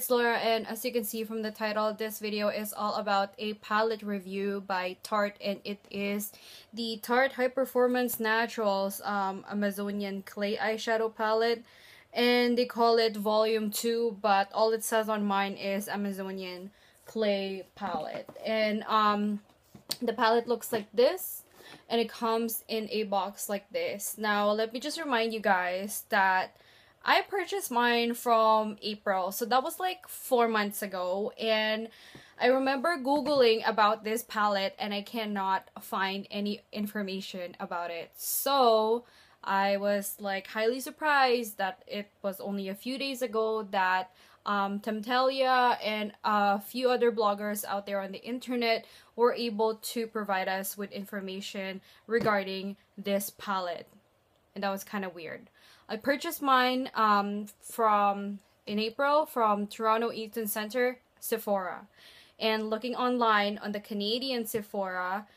it's Laura, and as you can see from the title, this video is all about a palette review by Tarte, and it is the Tarte High Performance Naturals Amazonian Clay Eyeshadow Palette, and they call it Volume 2, but all it says on mine is Amazonian Clay Palette. And the palette looks like this, and it comes in a box like this. Now, let me just remind you guys that I purchased mine from April, so that was like 4 months ago, and I remember Googling about this palette and I cannot find any information about it. So I was like highly surprised that it was only a few days ago that Temtelia and a few other bloggers out there on the internet were able to provide us with information regarding this palette, and that was kind of weird. I purchased mine in April from Toronto Eaton Centre Sephora, and looking online on the Canadian Sephora,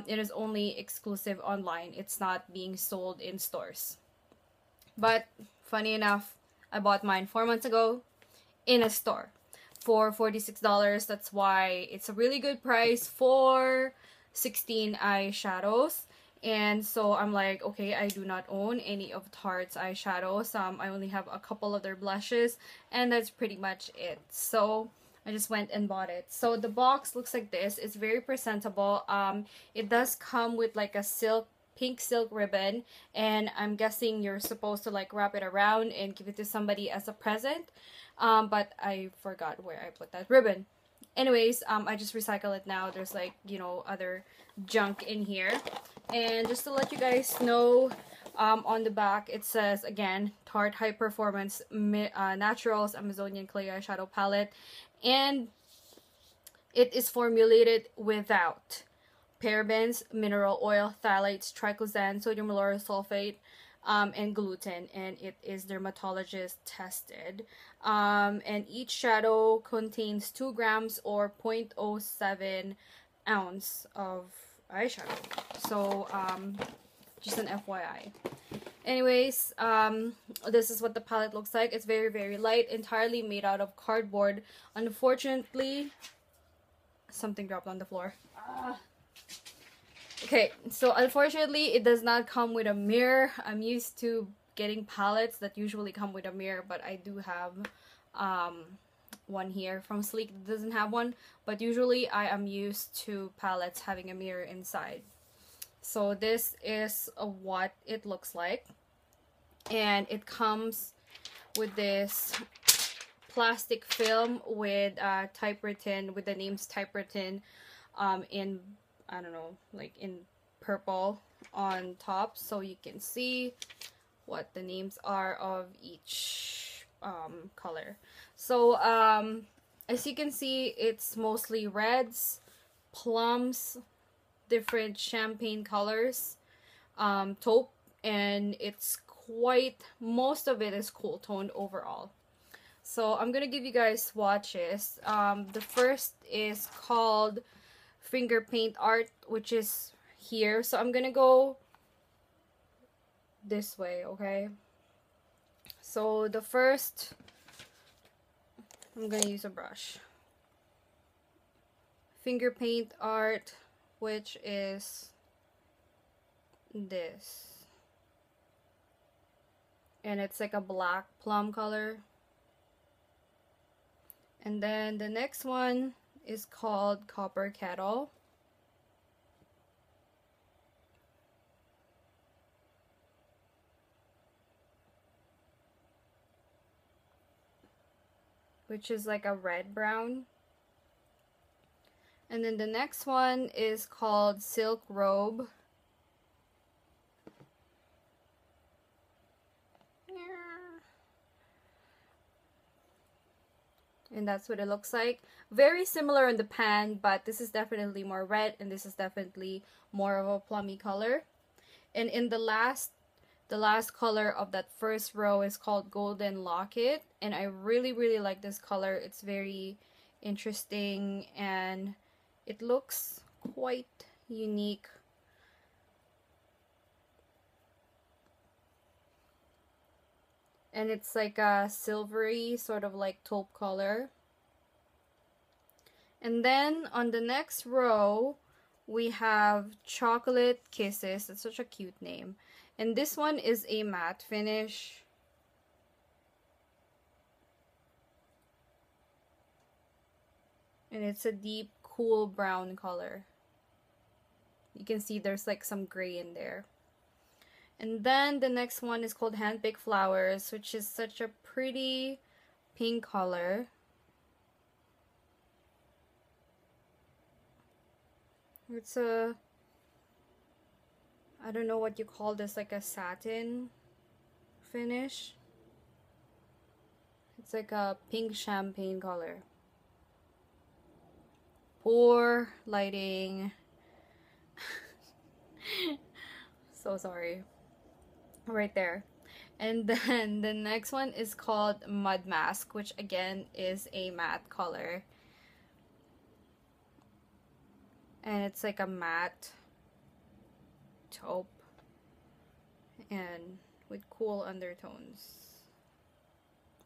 it is only exclusive online. It's not being sold in stores. But funny enough, I bought mine 4 months ago in a store for $46. That's why it's a really good price for 16 eyeshadows. And so I'm like, okay, I do not own any of Tarte's eyeshadows. I only have a couple of their blushes, and that's pretty much it. So I just went and bought it. So the box looks like this. It's very presentable. It does come with like a pink silk ribbon, and I'm guessing you're supposed to like wrap it around and give it to somebody as a present. But I forgot where I put that ribbon. Anyways, I just recycle it now. There's like, you know, other junk in here. And just to let you guys know, on the back it says again, Tarte High Performance Naturals Amazonian Clay Eyeshadow Palette, and it is formulated without parabens, mineral oil, phthalates, triclosan, sodium lauryl sulfate, and gluten, and it is dermatologist tested. And each shadow contains 2 grams or 0.07 ounce of eyeshadow. So just an FYI. Anyways, this is what the palette looks like. It's very, very light, entirely made out of cardboard. Unfortunately, something dropped on the floor. Okay, so unfortunately it does not come with a mirror. I'm used to getting palettes that usually come with a mirror, but I do have one here from Sleek that doesn't have one, but usually I am used to palettes having a mirror inside. So this is what it looks like, and it comes with this plastic film with typewritten, with the names typewritten in, I don't know, like in purple on top, so you can see what the names are of each color. So as you can see, it's mostly reds, plums, different champagne colors, taupe, and it's quite, most of it is cool toned overall. So I'm gonna give you guys swatches. The first is called Finger Paint Art, which is here. So I'm gonna go this way, okay? So the first, I'm gonna use a brush. Finger Paint Art, which is this, and it's like a black plum color. And then the next one is called Copper Kettle, which is like a red brown. And then the next one is called Silk Robe, and that's what it looks like. Very similar in the pan, but this is definitely more red and this is definitely more of a plummy color. And in the last color of that first row is called Golden Locket, and I really, really like this color. It's very interesting and it looks quite unique. And it's like a silvery sort of like taupe color. And then on the next row, we have Chocolate Kisses. That's such a cute name. And this one is a matte finish. And it's a deep, cool brown color. You can see there's like some gray in there. And then the next one is called Handpicked Flowers, which is such a pretty pink color. It's a, I don't know what you call this, like a satin finish. It's like a pink champagne color. Poor lighting. So sorry. Right there. And then the next one is called Mud Mask, which again is a matte color. And it's like a matte taupe and with cool undertones.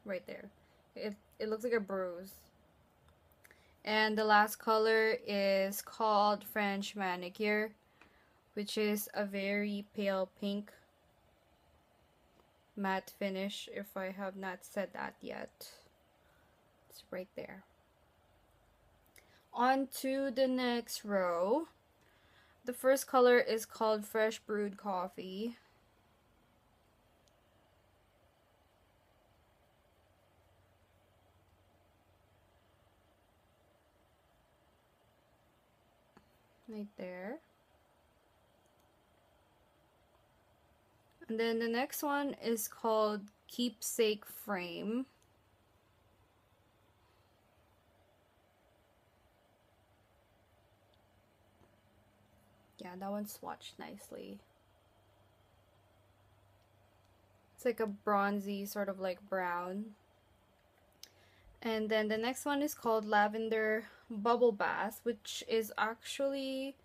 Right there. It looks like a bruise. And the last color is called French Manicure, which is a very pale pink matte finish, if I have not said that yet. It's right there. On to the next row. The first color is called Fresh Brewed Coffee. Right there. And then the next one is called Keepsake Frame. Yeah, that one swatched nicely. It's like a bronzy, sort of like brown. And then the next one is called Lavender Bubble Bath, which is actually,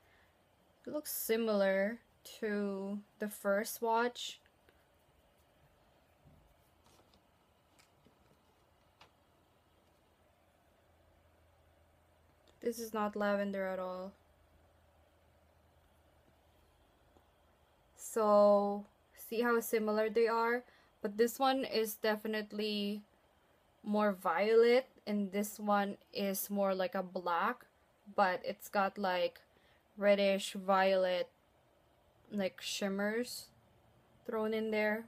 it looks similar to the first swatch. This is not lavender at all. So, see how similar they are? But this one is definitely more violet, and this one is more like a black, but it's got like reddish violet like shimmers thrown in there.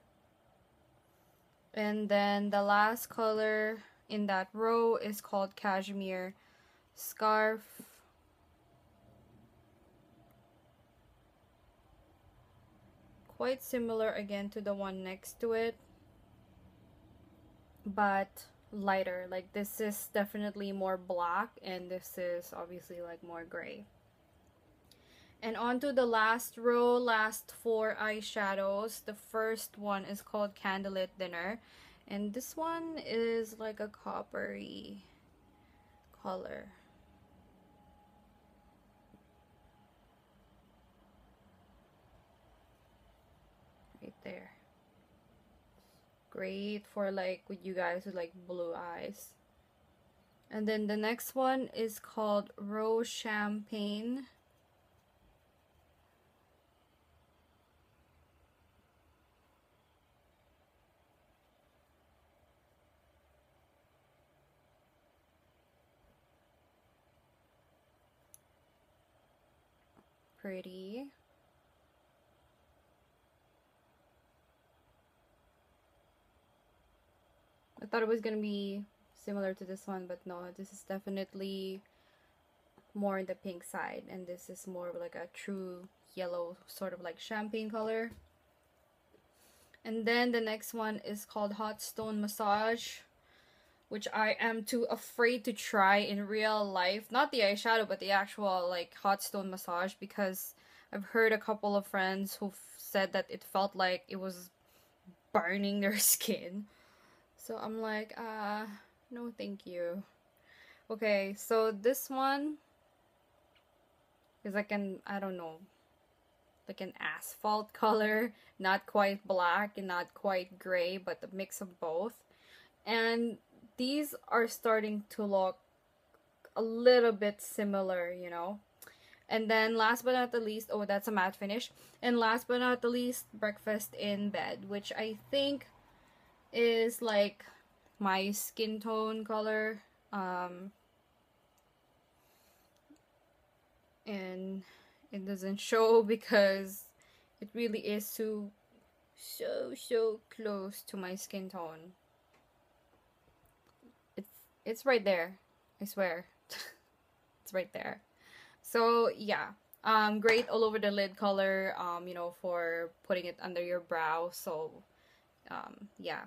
And then the last color in that row is called Cashmere Scarf. Quite similar again to the one next to it, but lighter. Like this is definitely more black and this is obviously like more gray. And on to the last row, last four eyeshadows. The first one is called Candlelit Dinner, and this one is like a coppery color. Right there. Great for like with you guys with like blue eyes. And then the next one is called Rose Champagne. Pretty. I thought it was gonna be similar to this one, but no, this is definitely more in the pink side, and this is more of like a true yellow, sort of like champagne color. And then the next one is called Hot Stone Massage, which I am too afraid to try in real life. Not the eyeshadow, but the actual like hot stone massage, because I've heard a couple of friends who said that it felt like it was burning their skin. So I'm like, no thank you. Okay, so this one is like an, I don't know, like an asphalt color, not quite black and not quite gray, but a mix of both. And these are starting to look a little bit similar, you know. And then last but not the least, oh, that's a matte finish. And last but not the least, Breakfast in Bed, which I think is like my skin tone color. And it doesn't show because it really is so close to my skin tone. It's right there. I swear. It's right there. So yeah, great all over the lid color, you know, for putting it under your brow. So yeah.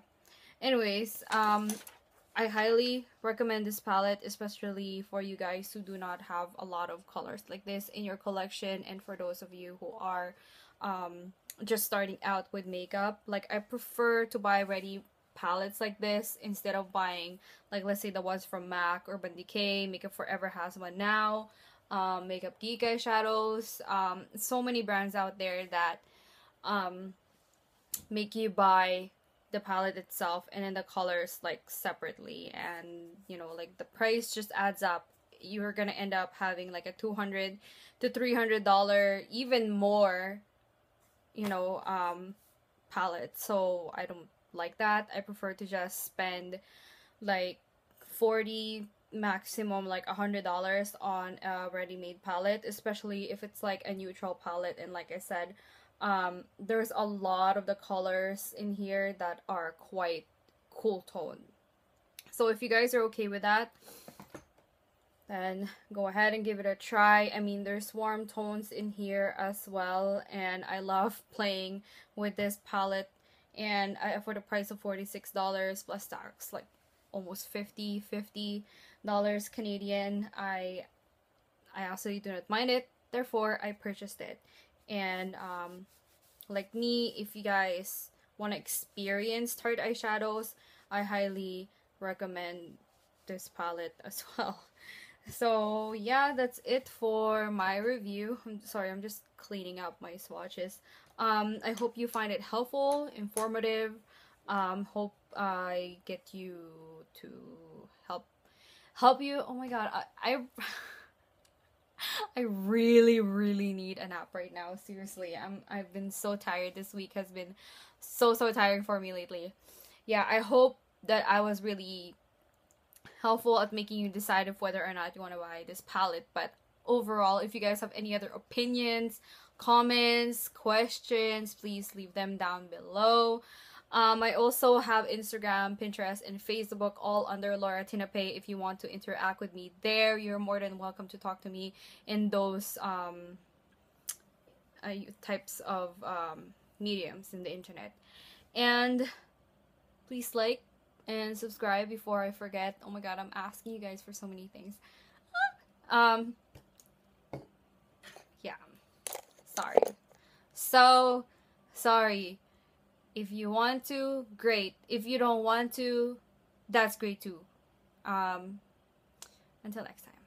Anyways, I highly recommend this palette, especially for you guys who do not have a lot of colors like this in your collection, and for those of you who are just starting out with makeup. Like, I prefer to buy ready palettes like this instead of buying, like, let's say the ones from MAC, Urban Decay, Makeup Forever has one now, Makeup Geek eyeshadows. So many brands out there that make you buy the palette itself and then the colors like separately, and you know, like the price just adds up. You're gonna end up having like a $200 to $300, even more, you know, palette. So I don't like that. I prefer to just spend like 40, maximum like $100 on a ready-made palette, especially if it's like a neutral palette. And like I said, there's a lot of the colors in here that are quite cool tone. So if you guys are okay with that, then go ahead and give it a try. I mean, there's warm tones in here as well, and I love playing with this palette. And for the price of $46 plus tax, like almost $50 Canadian, I absolutely do not mind it. Therefore, I purchased it. And like me, if you guys want to experience Tarte eyeshadows, I highly recommend this palette as well. So yeah, that's it for my review. I'm sorry, I'm just cleaning up my swatches. I hope you find it helpful, informative. Hope I get you to help you. Oh my god, I really need a nap right now. Seriously, I've been so tired. This week has been so tiring for me lately. Yeah, I hope that I was really helpful at making you decide if whether or not you want to buy this palette. But overall, if you guys have any other opinions, comments, questions, please leave them down below. I also have Instagram, Pinterest, and Facebook, all under Laura Tinapay. If you want to interact with me there, you're more than welcome to talk to me in those types of mediums in the internet. And please like and subscribe before I forget. Oh my god, I'm asking you guys for so many things. Yeah. Sorry. So sorry. If you want to, great. If you don't want to, that's great too. Until next time.